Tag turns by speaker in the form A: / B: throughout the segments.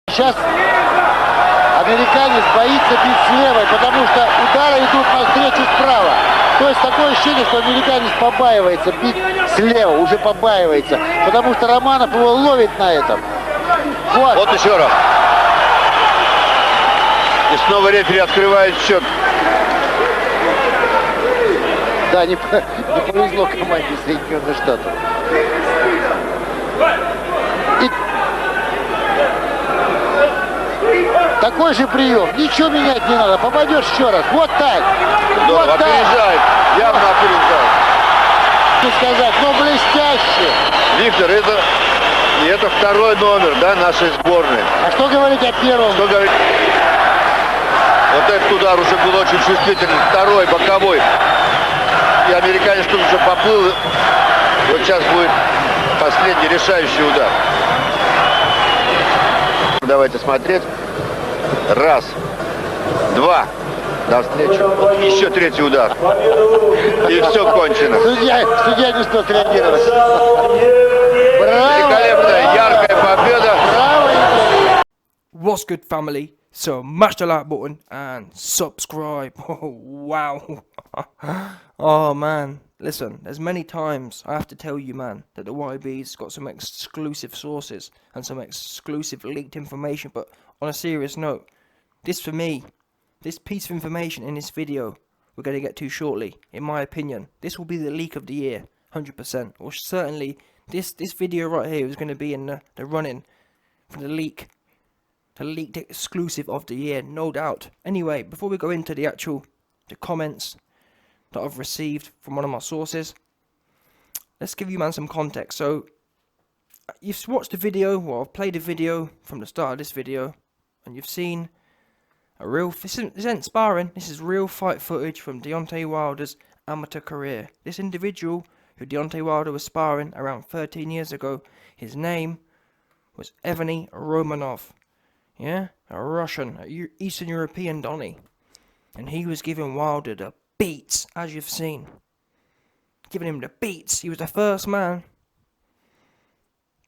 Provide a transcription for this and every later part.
A: Сейчас американец боится бить с левой, потому что удары идут навстречу справа. То есть такое ощущение, что американец побаивается бить слева, уже побаивается, потому что Романов его ловит на этом.
B: Вот еще раз. И снова рефери открывает счет.
A: Да, не повезло команде Соединенных Штатов. И такой же прием. Ничего менять не надо. Попадешь еще раз. Вот так.
B: Здорово,
A: вот так.
B: опережает. Явно опережает.
A: Что сказать, но блестяще.
B: Виктор, это второй номер, да, нашей сборной.
A: А что говорить о первом?
B: Что говорить? Вот этот удар уже был очень чувствительный. Второй, боковой. И американец тут уже поплыл. Вот сейчас будет последний решающий удар. Давайте смотреть. Раз. Два. До встречи. Еще третий удар. И все кончено.
A: Судья не успел среагировать.
B: Великолепная, яркая победа.
C: What's good, family? So mash the like button and subscribe. Oh, wow. Oh man, listen, there's many times I have to tell you, man, that the YB's got some exclusive sources and some exclusive leaked information, but on a serious note, this for me, this piece of information in this video we're going to get to shortly, in my opinion, this will be the leak of the year, 100%, or certainly this video right here is going to be in the running for the leaked exclusive of the year, no doubt. Anyway, before we go into the comments that I've received from one of my sources, let's give you, man, some context. So, you've watched the video, or I've played a video from the start of this video, and you've seen a real, this isn't sparring, this is real fight footage from Deontay Wilder's amateur career. This individual, who Deontay Wilder was sparring around 13 years ago, his name was Evgeny Romanov. Yeah, a Russian, a Eastern European Donny. And he was giving Wilder the beats, as you've seen. Giving him the beats. He was the first man,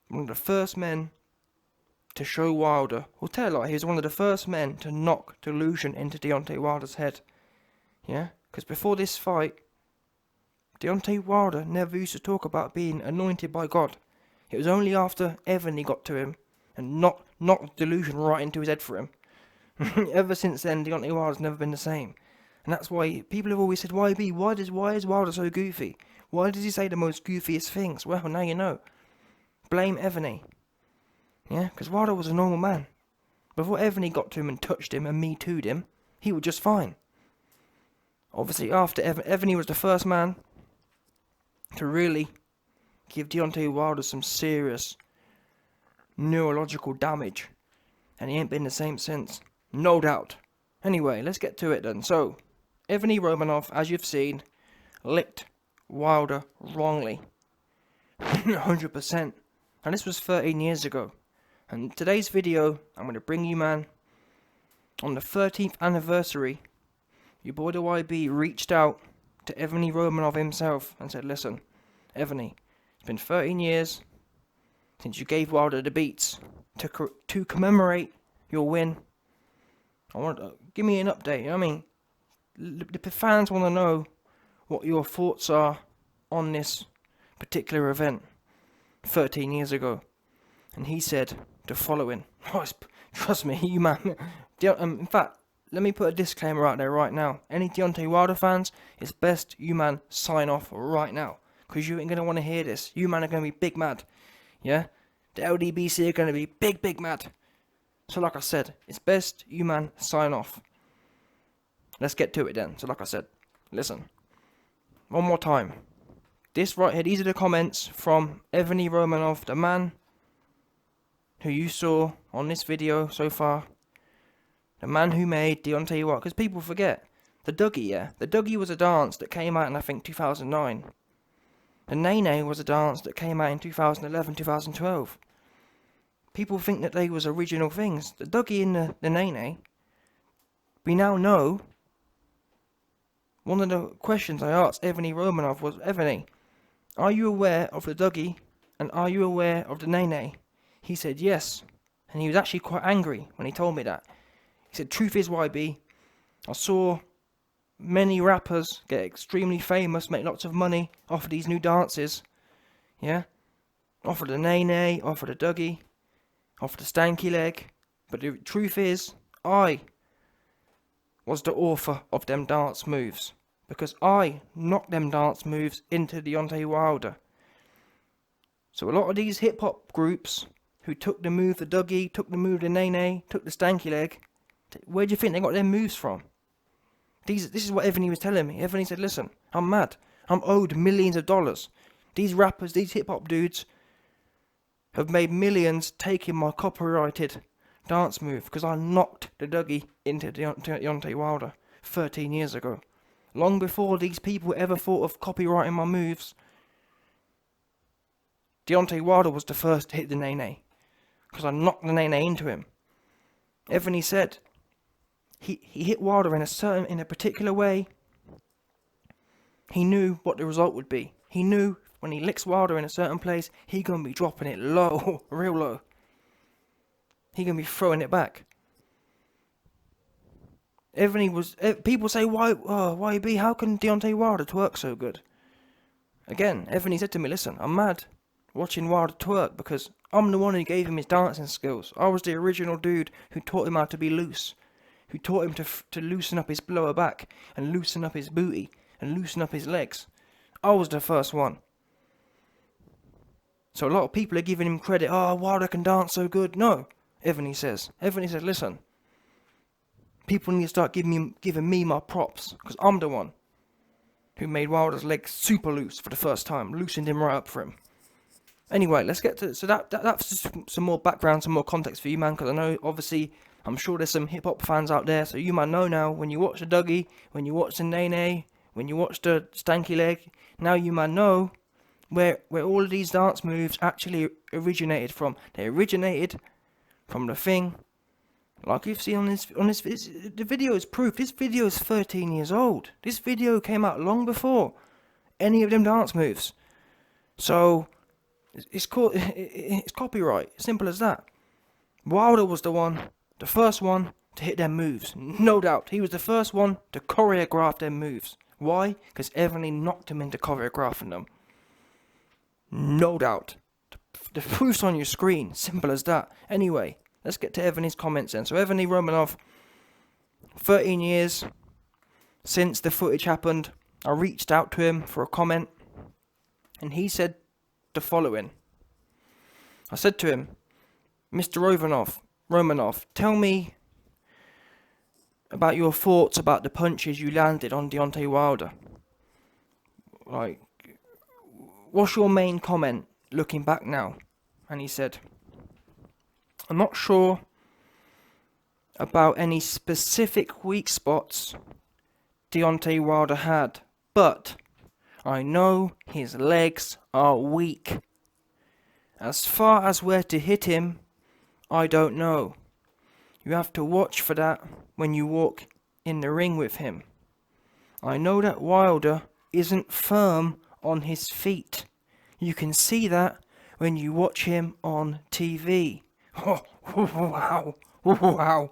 C: one of the first men to show Wilder, or tell a lie, he was one of the first men to knock delusion into Deontay Wilder's head. Yeah, because before this fight, Deontay Wilder never used to talk about being anointed by God. It was only after Evgeny got to him and knocked delusion right into his head for him. Ever since then, Deontay Wilder's never been the same. And that's why people have always said, why is Wilder so goofy? Why does he say the most goofiest things? Well, now you know. Blame Evgeny. Yeah, because Wilder was a normal man. Before Evgeny got to him and touched him and Me Too'd him, he was just fine. Obviously, after Evgeny was the first man to really give Deontay Wilder some serious neurological damage, and he ain't been the same since, no doubt. Anyway, let's get to it then. So, Evgeny Romanov, as you've seen, licked Wilder wrongly, 100%, and this was 13 years ago. And today's video, I'm going to bring you, man, on the 13th anniversary, your boy the YB reached out to Evgeny Romanov himself and said, listen, Evgeny, it's been 13 years since you gave Wilder the beats. To commemorate your win, I want to give me an update. You know what I mean, the fans want to know what your thoughts are on this particular event 13 years ago. And he said the following. Trust me, you man. In fact, let me put a disclaimer out there right now. Any Deontay Wilder fans, it's best you man sign off right now, because you ain't going to want to hear this. You man are going to be big mad. Yeah? The LDBC are going to be big mad. So like I said, it's best you man sign off. Let's get to it then. So like I said, listen. One more time. This right here, these are the comments from Evgeny Romanov, the man who you saw on this video so far. The man who made Deontay Wilder. Because people forget. The Dougie, yeah. The Dougie was a dance that came out in, I think, 2009. The Nene was a dance that came out in 2011, 2012. People think that they was original things. The Dougie and the Nene, we now know. One of the questions I asked Evgeny Romanov was, Evgeny, are you aware of the Dougie and are you aware of the Nene? He said yes. And he was actually quite angry when he told me that. He said, truth is, YB, I saw many rappers get extremely famous, make lots of money off of these new dances. Yeah? Off of the nay-nay, off of the Dougie, off of the stanky leg. But the truth is, I was the author of them dance moves. Because I knocked them dance moves into Deontay Wilder. So a lot of these hip-hop groups who took the move, the Dougie, took the move, the nay-nay, took the stanky leg, where do you think they got their moves from? This is what Ebony was telling me. Ebony said, listen, I'm mad. I'm owed millions of dollars. These rappers, these hip-hop dudes have made millions taking my copyrighted dance move because I knocked the Dougie into Deontay Wilder 13 years ago. Long before these people ever thought of copyrighting my moves, Deontay Wilder was the first to hit the nay-nay because I knocked the nay-nay into him. Ebony said he hit Wilder in a particular way. He knew what the result would be. He knew when he licks Wilder in a certain place, he gonna be dropping it low, real low. He gonna be throwing it back. People say, YB, how can Deontay Wilder twerk so good? Again, Ebony said to me, listen, I'm mad watching Wilder twerk because I'm the one who gave him his dancing skills. I was the original dude who taught him how to be loose. Who taught him to loosen up his lower back and loosen up his booty and loosen up his legs. I was the first one. So a lot of people are giving him credit. Oh, Wilder can dance so good. No, Ebony says, listen, people need to start giving me my props because I'm the one who made Wilder's legs super loose for the first time, loosened him right up for him. Anyway, let's get to, so that's just some more background, some more context for you, man, because I know, obviously, I'm sure there's some hip-hop fans out there, so you might know now, when you watch the Dougie, when you watch the nay-nay, when you watch the stanky leg, now you might know where all of these dance moves actually originated from. They originated from the thing, like you've seen on this the video is proof. This video is 13 years old. This video came out long before any of them dance moves. So, it's copyright, simple as that. Wilder was the first one to hit them moves, no doubt. He was the first one to choreograph them moves. Why? Because Ebony knocked him into choreographing them. No doubt. The proof's on your screen, simple as that. Anyway, let's get to Ebony's comments then. So Ebony Romanov, 13 years since the footage happened, I reached out to him for a comment, and he said the following. I said to him, Mr. Romanov, tell me about your thoughts about the punches you landed on Deontay Wilder. Like, what's your main comment looking back now? And he said, I'm not sure about any specific weak spots Deontay Wilder had, but I know his legs are weak. As far as where to hit him, I don't know. You have to watch for that when you walk in the ring with him. I know that Wilder isn't firm on his feet. You can see that when you watch him on TV. Oh, wow. Wow.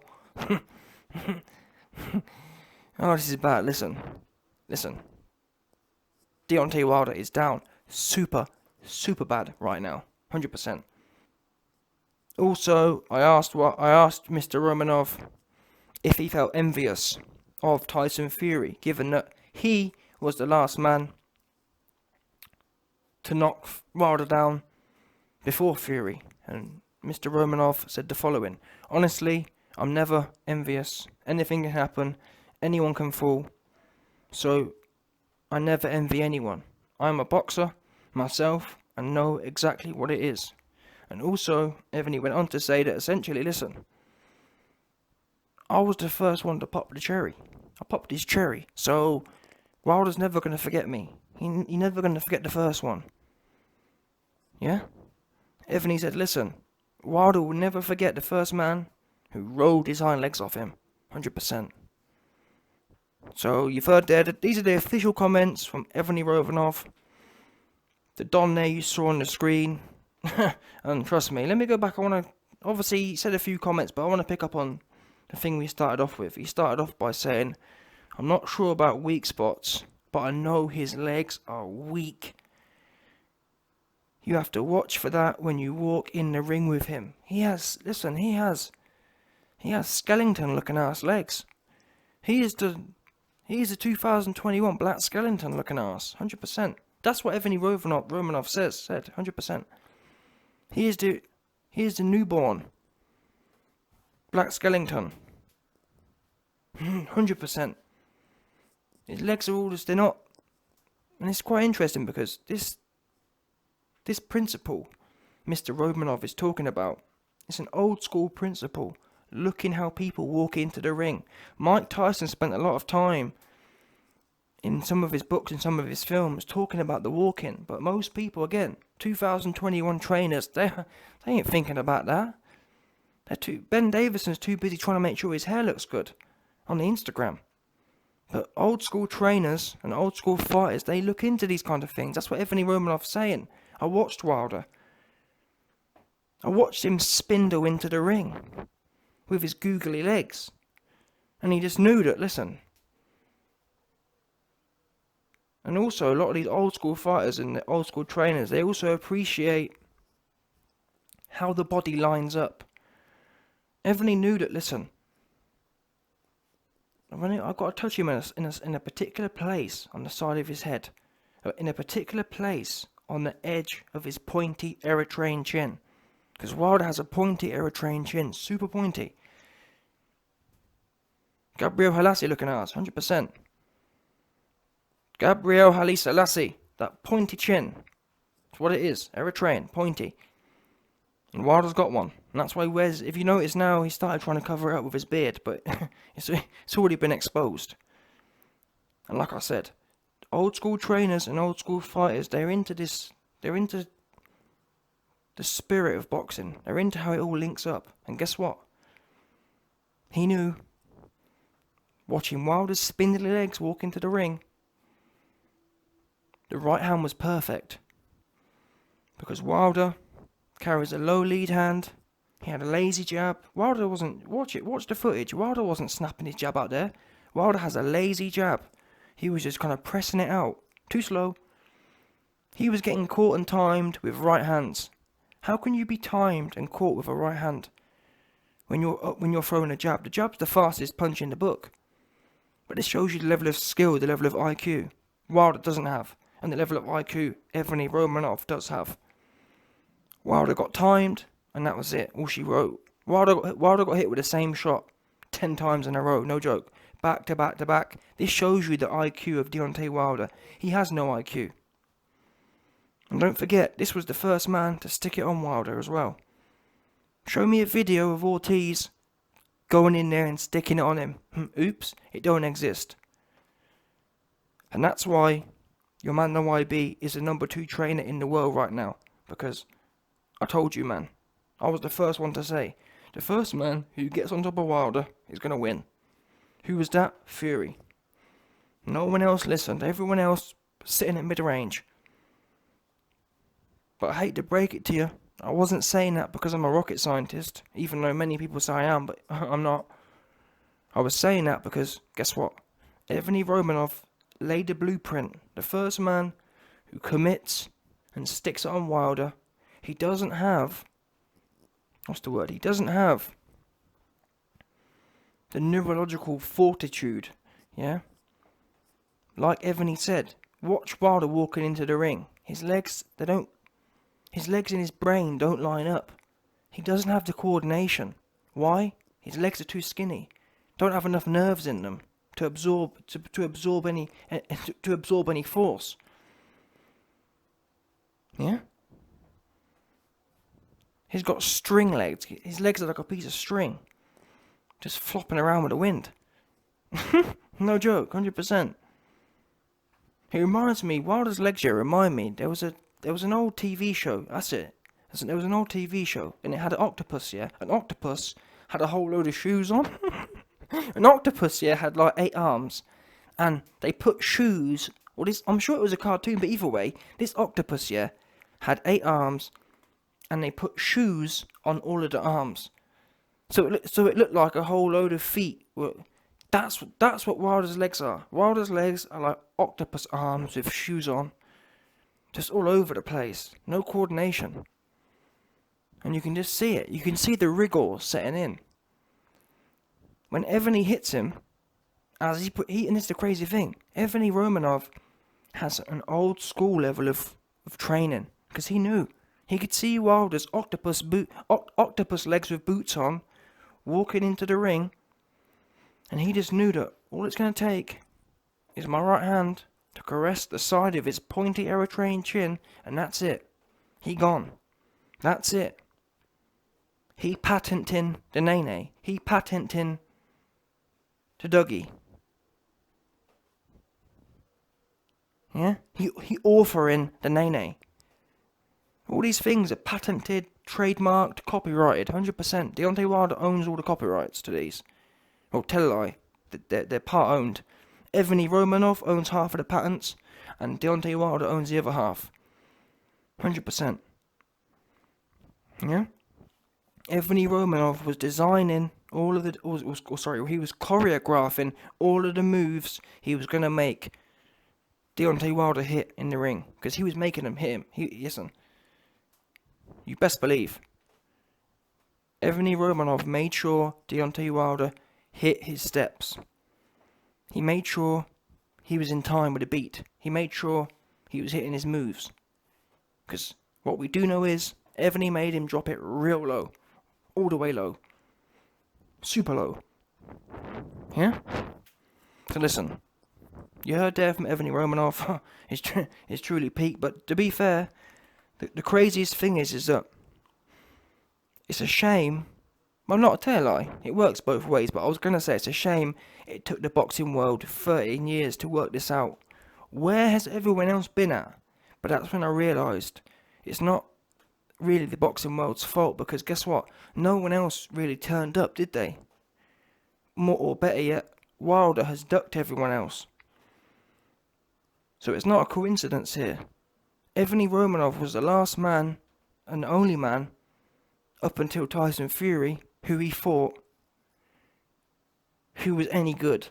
C: Oh, this is bad. Listen. Deontay Wilder is down. Super bad right now. 100%. Also, I asked Mr. Romanov if he felt envious of Tyson Fury, given that he was the last man to knock Wilder down before Fury. And Mr. Romanov said the following: honestly, I'm never envious. Anything can happen. Anyone can fall. So, I never envy anyone. I'm a boxer myself and know exactly what it is. And also, Ebony went on to say that essentially, listen, I was the first one to pop the cherry. I popped his cherry. So, Wilder's never going to forget me. He's never going to forget the first one. Yeah? Ebony said, listen, Wilder will never forget the first man who rolled his hind legs off him. 100%. So, you've heard there that these are the official comments from Ebony Romanov. The Don there you saw on the screen. And trust me, let me go back. I want to obviously he said a few comments, but I want to pick up on the thing we started off with. He started off by saying, I'm not sure about weak spots, but I know his legs are weak. You have to watch for that when you walk in the ring with him. He has skeleton looking ass legs. He is the 2021 black skeleton looking ass, 100%. That's what Evgeny Romanov said, 100%. He is the newborn black skeleton, 100%. His legs are all just, they're not, and it's quite interesting because this principle Mr. Romanov is talking about, it's an old school principle. Looking how people walk into the ring. Mike Tyson spent a lot of time in some of his books and some of his films talking about the walk-in, but most people, again, 2021 trainers, they ain't thinking about that. Ben Davison's too busy trying to make sure his hair looks good on the Instagram. But old school trainers and old school fighters, they look into these kind of things. That's what Evgeny Romanov's saying. I watched Wilder. I watched him spindle into the ring with his googly legs. And he just knew that, listen. And also, a lot of these old school fighters and the old school trainers, they also appreciate how the body lines up. Evgeny knew that, listen, I've got to touch him in a particular place on the side of his head. In a particular place on the edge of his pointy Eritrean chin. Because Wilder has a pointy Eritrean chin, super pointy. Gabriel Halassi looking ass, 100%. Gabriel Haile Selassie, that pointy chin. That's what it is, Eritrean, pointy. And Wilder's got one. And that's why he wears, if you notice now, he started trying to cover it up with his beard, but it's already been exposed. And like I said, old school trainers and old school fighters, they're into the spirit of boxing. They're into how it all links up. And guess what? He knew, watching Wilder's spindly legs walk into the ring, the right hand was perfect. Because Wilder carries a low lead hand. He had a lazy jab. Wilder wasn't, watch the footage. Wilder wasn't snapping his jab out there. Wilder has a lazy jab. He was just kind of pressing it out. Too slow. He was getting caught and timed with right hands. How can you be timed and caught with a right hand when you're throwing a jab? The jab's the fastest punch in the book. But this shows you the level of skill, the level of IQ Wilder doesn't have. And the level of IQ Evgeny Romanov does have. Wilder got timed, and that was it. All she wrote. Wilder got hit with the same shot 10 times in a row, no joke. Back to back to back. This shows you the IQ of Deontay Wilder. He has no IQ. And don't forget, this was the first man to stick it on Wilder as well. Show me a video of Ortiz going in there and sticking it on him. Oops, it don't exist. And that's why your man the YB is the number 2 trainer in the world right now. Because I told you, man. I was the first one to say, the first man who gets on top of Wilder is going to win. Who was that? Fury. No one else listened. Everyone else sitting at mid-range. But I hate to break it to you, I wasn't saying that because I'm a rocket scientist, even though many people say I am, but I'm not. I was saying that because, guess what? Evgeny Romanov laid the blueprint. The first man who commits and sticks it on Wilder. He doesn't have, he doesn't have the neurological fortitude, yeah? Like Evgeny said, watch Wilder walking into the ring. His legs and his brain don't line up. He doesn't have the coordination. Why? His legs are too skinny. Don't have enough nerves in them to absorb any force. Yeah? He's got string legs. His legs are like a piece of string, just flopping around with the wind. No joke, 100%. He reminds me, Wilder's legs here remind me, there was an old TV show, that's it. There was an old TV show, and it had an octopus, yeah? An octopus had a whole load of shoes on. An octopus, yeah, had like 8 arms. And they put shoes, I'm sure it was a cartoon, but either way, this octopus, yeah, had 8 arms, and they put shoes on all of the arms. So it looked like a whole load of feet. That's what Wilder's legs are. Wilder's legs are like octopus arms with shoes on. Just all over the place. No coordination. And you can just see it. You can see the wriggle setting in. When Evgeny hits him, and this is the crazy thing, Evgeny Romanov has an old school level of training. Because he knew. He could see Wilder's octopus legs with boots on, walking into the ring, and he just knew that all it's going to take is my right hand to caress the side of his pointy Eritrean chin, and that's it. He gone. That's it. He patenting the Nene. He patenting the Dougie. Yeah? He offering the Nene. All these things are patented, trademarked, copyrighted, 100%. Deontay Wilder owns all the copyrights to these. Well, tell a lie. They're part owned. Evgeny Romanov owns half of the patents, and Deontay Wilder owns the other half. 100%. Yeah? Evgeny Romanov was designing all of the... he was choreographing all of the moves he was going to make Deontay Wilder hit in the ring. Because he was making them hit him. Listen. You best believe. Evgeny Romanov made sure Deontay Wilder hit his steps. He made sure he was in time with the beat. He made sure he was hitting his moves. Because what we do know is, Evgeny made him drop it real low. All the way low. Super low. Yeah? So listen. You heard there from Evgeny Romanov. It's truly peak. But to be fair, the craziest thing is that it's a shame. Well, not a tell lie. It works both ways, but I was going to say it's a shame it took the boxing world 13 years to work this out. Where has everyone else been at? But that's when I realised it's not really the boxing world's fault, because guess what? No one else really turned up, did they? More or better yet, Wilder has ducked everyone else. So it's not a coincidence here. Evgeny Romanov was the last man and the only man up until Tyson Fury who he fought who was any good.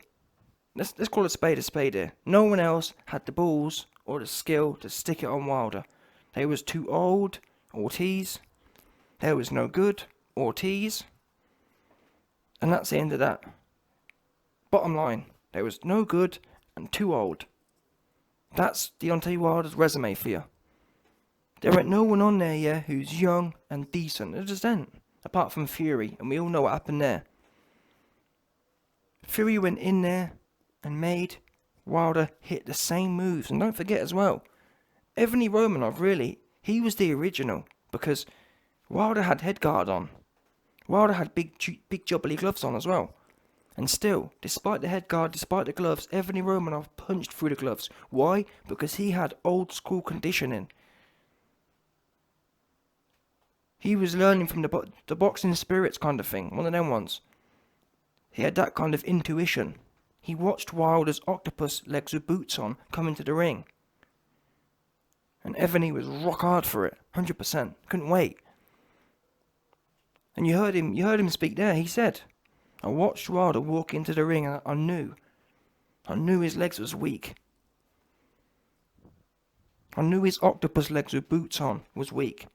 C: Let's call a spade here. No one else had the balls or the skill to stick it on Wilder. They was too old, Ortiz. There was no good, Ortiz. And that's the end of that. Bottom line, there was no good and too old. That's Deontay Wilder's resume for you. There ain't no one on there, yeah, who's young and decent. There just ain't. Apart from Fury, and we all know what happened there. Fury went in there and made Wilder hit the same moves. And don't forget as well, Evgeny Romanov, really, he was the original. Because Wilder had headguard on. Wilder had big jubbly gloves on as well. And still, despite the headguard, despite the gloves, Evgeny Romanov punched through the gloves. Why? Because he had old school conditioning. He was learning from the boxing spirits kind of thing, one of them ones. He had that kind of intuition. He watched Wilder's octopus legs with boots on come into the ring. And Evgeny was rock hard for it, 100%. Couldn't wait. And you heard him speak there. He said, I watched Wilder walk into the ring and I knew his legs was weak. I knew his octopus legs with boots on was weak.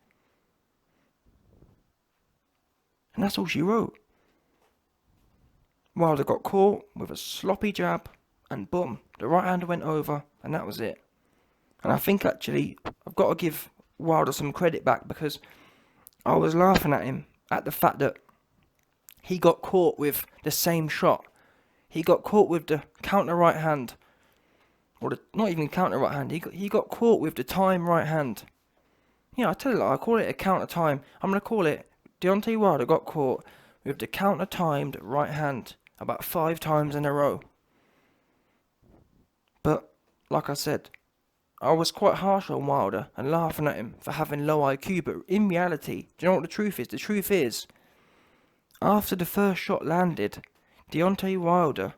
C: And that's all she wrote. Wilder got caught with a sloppy jab and boom, the right hand went over and that was it. And I think actually I've got to give Wilder some credit back, because I was laughing at him at the fact that he got caught with the same shot. He got caught with the counter right hand. Or not even counter right hand. He got caught with the time right hand. Yeah, I tell you, I call it a counter time. I'm going to call it Deontay Wilder got caught with the counter timed right hand about 5 times in a row. But, like I said, I was quite harsh on Wilder and laughing at him for having low IQ. But in reality, do you know what the truth is? The truth is, after the first shot landed, Deontay Wilder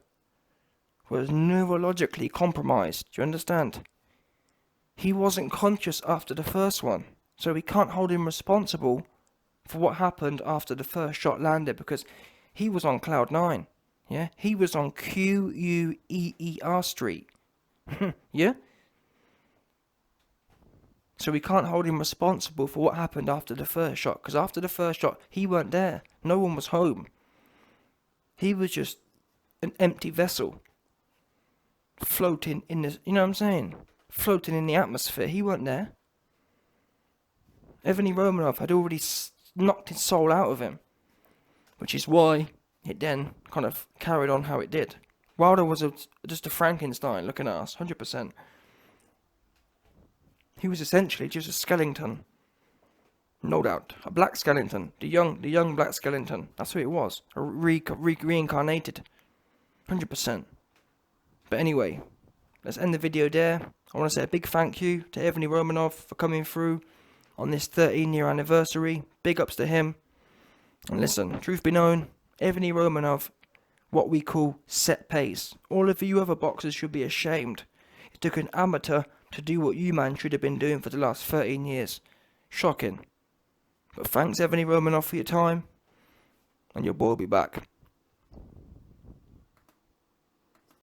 C: was neurologically compromised. Do you understand? He wasn't conscious after the first one. So we can't hold him responsible for what happened after the first shot landed, because he was on cloud 9. Yeah, he was on QUEER Street. Yeah? So we can't hold him responsible for what happened after the first shot, because after the first shot, he weren't there. No one was home. He was just an empty vessel, floating in the, you know what I'm saying? Floating in the atmosphere. He weren't there. Evgeny Romanov had already knocked his soul out of him, which is why it then kind of carried on how it did. Wilder was just a Frankenstein looking at us, 100%. He was essentially just a skeleton. No doubt. A black skeleton. The young black skeleton. That's who it was. Reincarnated. 100%. But anyway, let's end the video there. I want to say a big thank you to Evgeny Romanov for coming through on this 13-year anniversary. Big ups to him. And listen, truth be known, Evgeny Romanov, what we call set pace. All of you other boxers should be ashamed. It took an amateur to do what you man should have been doing for the last 13 years. Shocking. But thanks Evgeny Romanov for your time, and your boy will be back.